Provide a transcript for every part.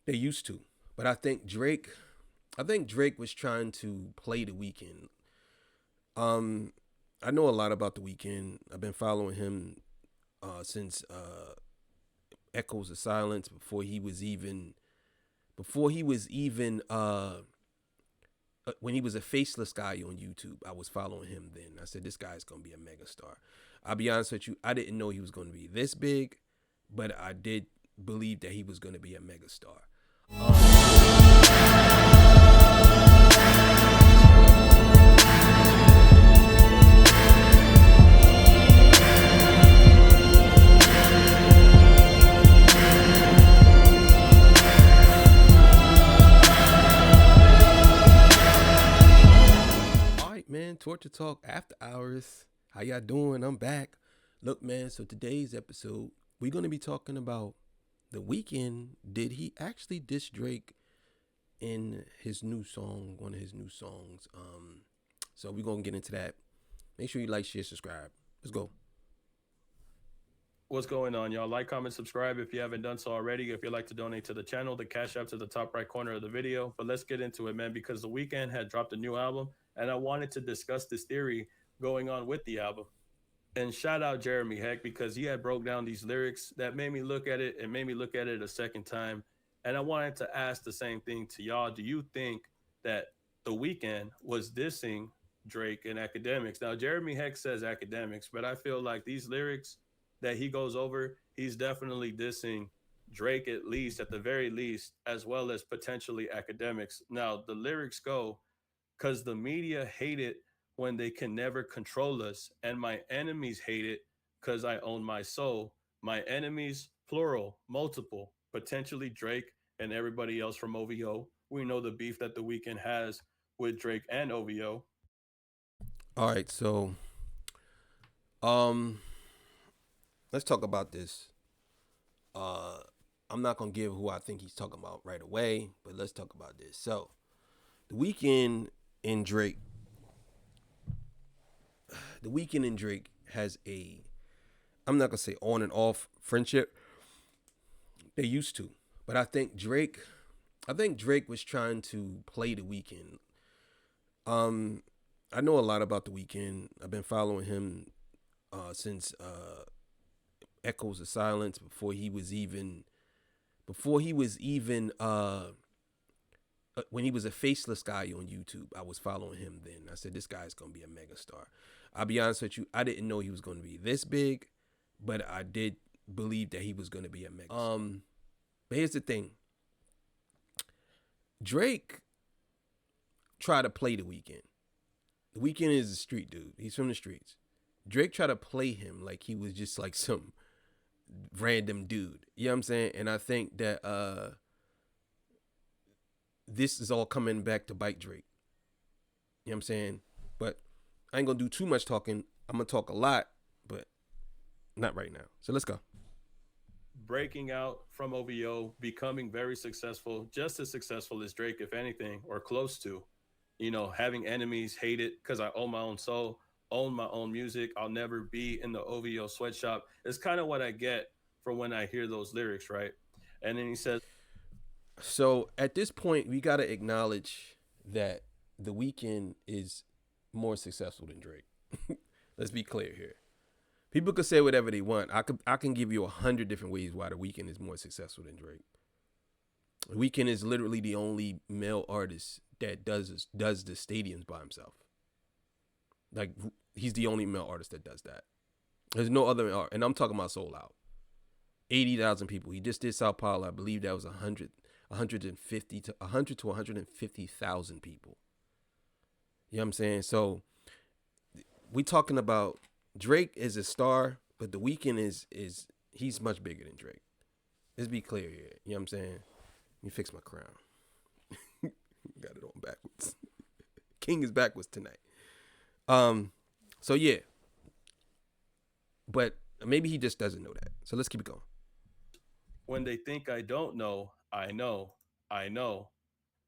They used to, but I think Drake was trying to play the weekend. Um, I know a lot about the weekend. I've been following him since Echoes of Silence before he was even when he was a faceless guy on YouTube. I was following him then. I said this guy's gonna be a megastar. I'll be honest with you, I didn't know he was gonna be this big, but I did believe that he was gonna be a megastar. All right, man. Torture Talk After Hours. How y'all doing? I'm back. Look, man. So today's episode, we're gonna be talking about the weekend. Did he actually diss Drake in his new song, one of his new songs? So we're gonna get into that. Make sure you like, share, subscribe. Let's go. What's going on, y'all? Like, comment, subscribe if you haven't done so already. If you'd like to donate to the channel, the cash app to the top right corner of the video. But let's get into it, man, because The Weeknd had dropped a new album, and I wanted to discuss this theory going on with the album. And shout out Jeremy Heck because he had broke down these lyrics that made me look at it and made me look at it a second time. And I wanted to ask the same thing to y'all. Do you think that The Weeknd was dissing Drake and academics? Now, Jeremy Heck says academics, but I feel like these lyrics that he goes over, he's definitely dissing Drake, at least, at the very least, as well as potentially academics. Now, the lyrics go, because the media hate it when they can never control us, and my enemies hate it because I own my soul. My enemies, plural, multiple, potentially Drake and everybody else from OVO. We know the beef that The Weeknd has with Drake and OVO. All right, so um, let's talk about this. Uh, I'm not gonna give who I think he's talking about right away, but let's talk about this. So, the weekend in Drake, the weekend in Drake has a, I'm not gonna say on and off friendship. They used to, but I think Drake was trying to play the weekend. Um, I know a lot about the weekend. I've been following him since Echoes of Silence before he was even when he was a faceless guy on YouTube. I was following him then. I said this guy's gonna be a megastar. I'll be honest with you, I didn't know he was gonna be this big, but I did believe that he was gonna be a megastar. But here's the thing: Drake tried to play the weekend. The weekend is a street dude. He's from the streets. Drake tried to play him like he was just like some random dude. You know what I'm saying? And I think that this is all coming back to bite Drake. You know what I'm saying? But I ain't gonna do too much talking. I'm gonna talk a lot, but not right now. So let's go. Breaking out from OVO, becoming very successful, just as successful as Drake, if anything, or close to. Having enemies, hate it because I own my own soul, own my own music. I'll never be in the OVO sweatshop. It's kind of what I get from when I hear those lyrics, right? And then he says, So at this point, we gotta acknowledge that the weekend is more successful than Drake. Let's be clear here. People could say whatever they want. I can give you 100 different ways why the weekend is more successful than Drake. The weekend is literally the only male artist that does the stadiums by himself. Like he's the only male artist that does that. There's no other art, and I'm talking about sold out. 80,000 people. He just did Sao Paulo. I believe that was 150 to 100 to 150,000 people. You know what I'm saying? So we talking about Drake is a star, but the weekend is he's much bigger than Drake. Let's be clear here. You know what I'm saying? Let me fix my crown. Got it on backwards. King is backwards tonight. So yeah. But maybe he just doesn't know that. So let's keep it going. when they think I don't know, I know, I know.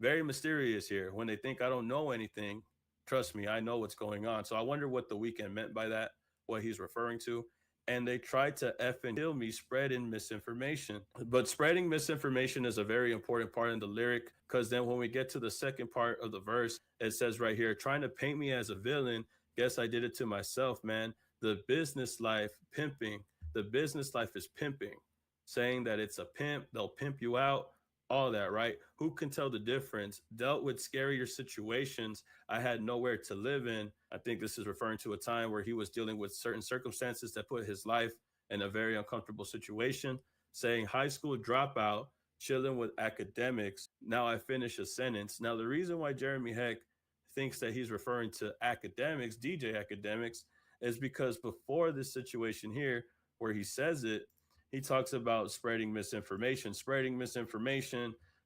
Very mysterious here. When they think I don't know anything, trust me, I know what's going on. So I wonder what The Weeknd meant by that, what he's referring to. and they tried to F and kill me spreading misinformation. But spreading misinformation is a very important part in the lyric, because then when we get to the second part of the verse, it says right here, trying to paint me as a villain. Guess I did it to myself, man. The business life pimping. The business life is pimping, saying that it's a pimp, they'll pimp you out, all that, right? Who can tell the difference? Dealt with scarier situations I had nowhere to live in. I think this is referring to a time where he was dealing with certain circumstances that put his life in a very uncomfortable situation. Saying high school dropout, chilling with academics. Now I finish a sentence. Now, the reason why Jeremy Heck thinks that he's referring to academics, DJ academics, is because before this situation here, where he says it, he talks about spreading misinformation,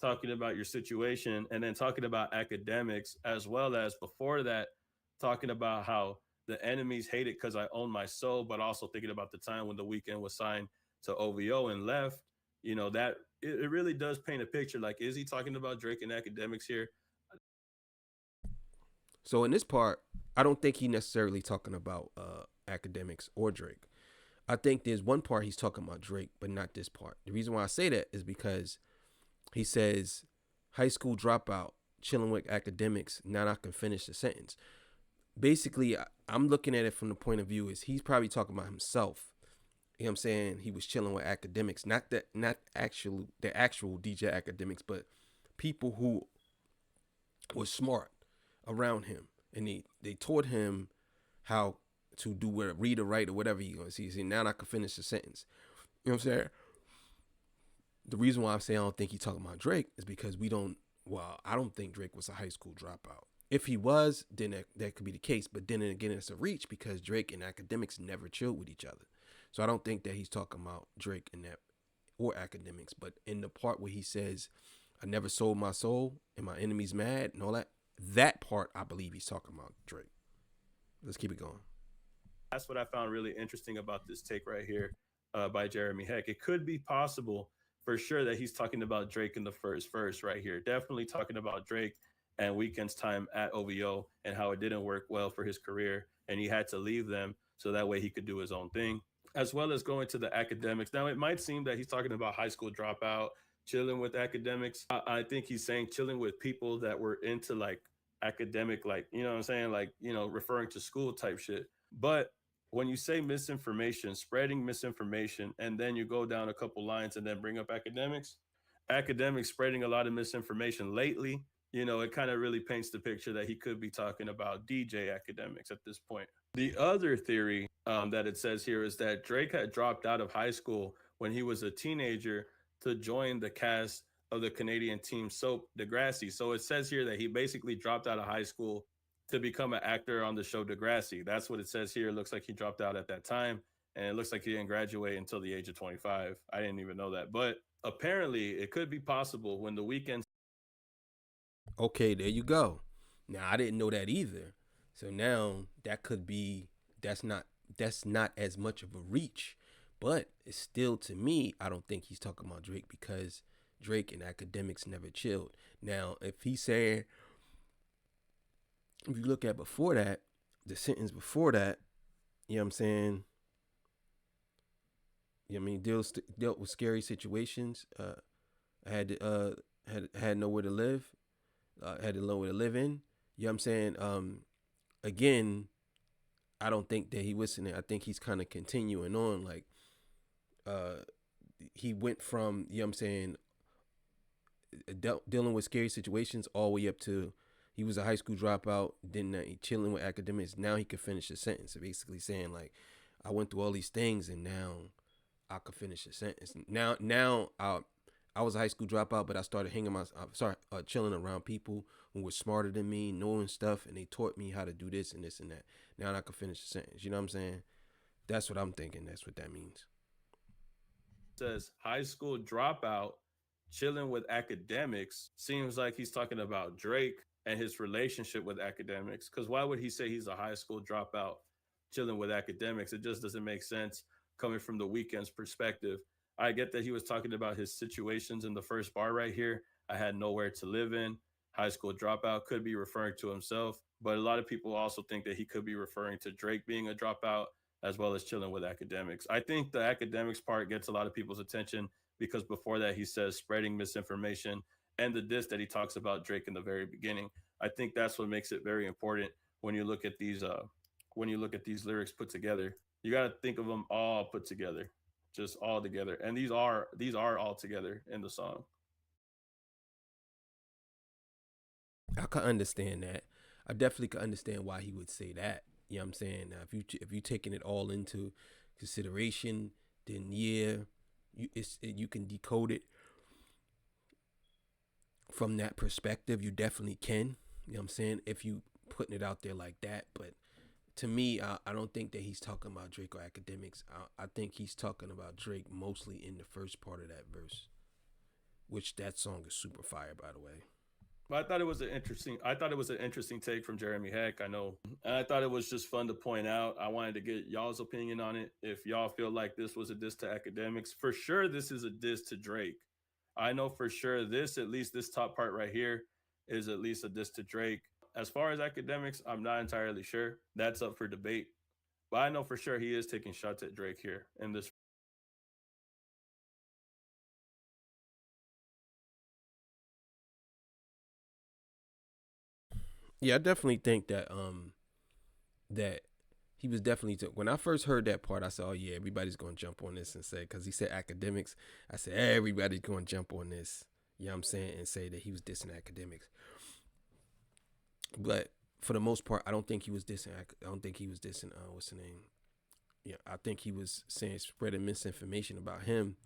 talking about your situation, and then talking about academics, as well as before that, talking about how the enemies hate it because I own my soul, but also thinking about the time when the weekend was signed to OVO and left. You know, that it really does paint a picture. Like, is he talking about Drake and academics here? So in this part, I don't think he necessarily talking about academics or Drake. I think there's one part he's talking about Drake, but not this part. The reason why I say that is because he says high school dropout, chilling with academics. Now I can finish the sentence. Basically, I'm looking at it from the point of view is he's probably talking about himself. You know what I'm saying? He was chilling with academics, not the actual DJ academics, but people who were smart around him, and they taught him how to do what read or write or whatever you gonna see. Now I can finish the sentence. You know what I'm saying? The reason why I say I don't think he's talking about Drake is because we don't. Well, I don't think Drake was a high school dropout. If he was, then that could be the case. But then again, it's a reach because Drake and academics never chilled with each other. So I don't think that he's talking about Drake and that or academics. But in the part where he says, "I never sold my soul and my enemy's mad" and all that, that part I believe he's talking about Drake. Let's keep it going. That's what I found really interesting about this take right here by Jeremy Heck. It could be possible for sure that he's talking about Drake in the first verse right here. Definitely talking about Drake and Weeknd's time at OVO and how it didn't work well for his career. And he had to leave them so that way he could do his own thing, as well as going to the academics. Now, it might seem that he's talking about high school dropout, chilling with academics. I think he's saying chilling with people that were into like academic, like, you know what I'm saying? Like, you know, referring to school type shit. But when you say misinformation, spreading misinformation, and then you go down a couple lines and then bring up academics spreading a lot of misinformation lately, you know, it kind of really paints the picture that he could be talking about DJ academics at this point. The other theory that it says here is that Drake had dropped out of high school when he was a teenager to join the cast of the Canadian team soap Degrassi. So it says here that he basically dropped out of high school to become an actor on the show Degrassi. That's what it says here. It looks like he dropped out at that time, and it looks like he didn't graduate until the age of 25. I didn't even know that, but apparently it could be possible when the weekend. Okay, there you go. Now I didn't know that either. So now that could be that's not as much of a reach, but it's still to me. I don't think he's talking about Drake because Drake and academics never chilled. Now if he's saying, if you look at before that, the sentence before that, you know what I'm saying? You know what I mean? Dealt with scary situations. Had nowhere to live. Had nowhere to live in. You know what I'm saying? Again, I don't think that he listening. I think he's kind of continuing on. Like, he went from, you know what I'm saying, dealing with scary situations all the way up to he was a high school dropout, then he chilling with academics. Now he could finish a sentence. So basically saying like, I went through all these things and now I could finish a sentence. Now I was a high school dropout, but I started chilling around people who were smarter than me, knowing stuff, and they taught me how to do this and this and that. Now I could finish the sentence. You know what I'm saying? That's what I'm thinking. That's what that means. Says high school dropout, chilling with academics, seems like he's talking about Drake and his relationship with academics. Because why would he say he's a high school dropout, chilling with academics? It just doesn't make sense coming from the Weeknd's perspective. I get that he was talking about his situations in the first bar right here. I had nowhere to live in. High school dropout could be referring to himself, but a lot of people also think that he could be referring to Drake being a dropout. as well as chilling with academics. I think the academics part gets a lot of people's attention because before that he says spreading misinformation, and the diss that he talks about Drake in the very beginning. I think that's what makes it very important when you look at these lyrics put together. You got to think of them all put together, just all together. And these are all together in the song. I can understand that. I definitely can understand why he would say that. You know what I'm saying? Now, if you taking it all into consideration, then yeah, you can decode it from that perspective. You definitely can. You know what I'm saying? If you putting it out there like that, but to me, I don't think that he's talking about Drake or academics. I think he's talking about Drake mostly in the first part of that verse, which that song is super fire, by the way. But I thought it was an interesting take from Jeremy Heck. I know, and I thought it was just fun to point out. I wanted to get y'all's opinion on it. If y'all feel like this was a diss to academics, for sure this is a diss to Drake. I know for sure this, at least this top part right here, is at least a diss to Drake. As far as academics, I'm not entirely sure. That's up for debate. But I know for sure he is taking shots at Drake here in this. Yeah, I definitely think that he was definitely when I first heard that part, I said, "Oh yeah, everybody's gonna jump on this and say," because he said academics. I said everybody's gonna jump on this. You know what I'm saying, and say that he was dissing academics. But for the most part, I don't think he was dissing. I don't think he was dissing. What's the name? Yeah, I think he was saying spreading misinformation about him.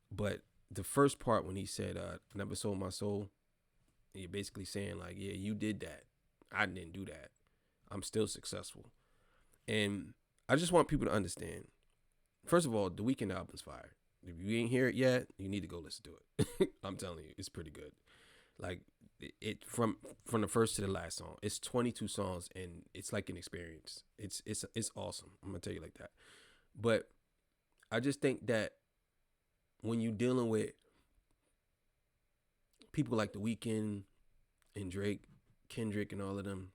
But the first part when he said, "Never sold my soul," you're basically saying like, "Yeah, you did that. I didn't do that. I'm still successful." And I just want people to understand. First of all, the Weeknd album's fire. If you ain't hear it yet, you need to go listen to it. I'm telling you, it's pretty good. Like it from the first to the last song. It's 22 songs and it's like an experience. It's awesome. I'm gonna tell you like that. But I just think that when you dealing with people like The Weeknd and Drake, Kendrick, and all of them,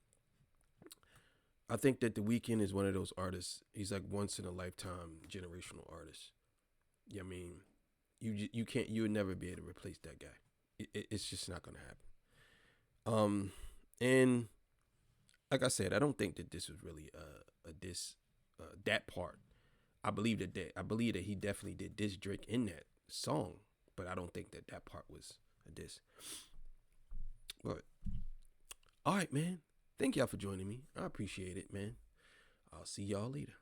I think that The Weeknd is one of those artists. He's like once in a lifetime generational artist. Yeah, I mean, you can't you would never be able to replace that guy. It's just not gonna happen. And like I said, I don't think that this was really a diss. That part, I believe that he definitely did diss Drake in that song, but I don't think that that part was a diss. But all right, man. Thank y'all for joining me. I appreciate it, man. I'll see y'all later.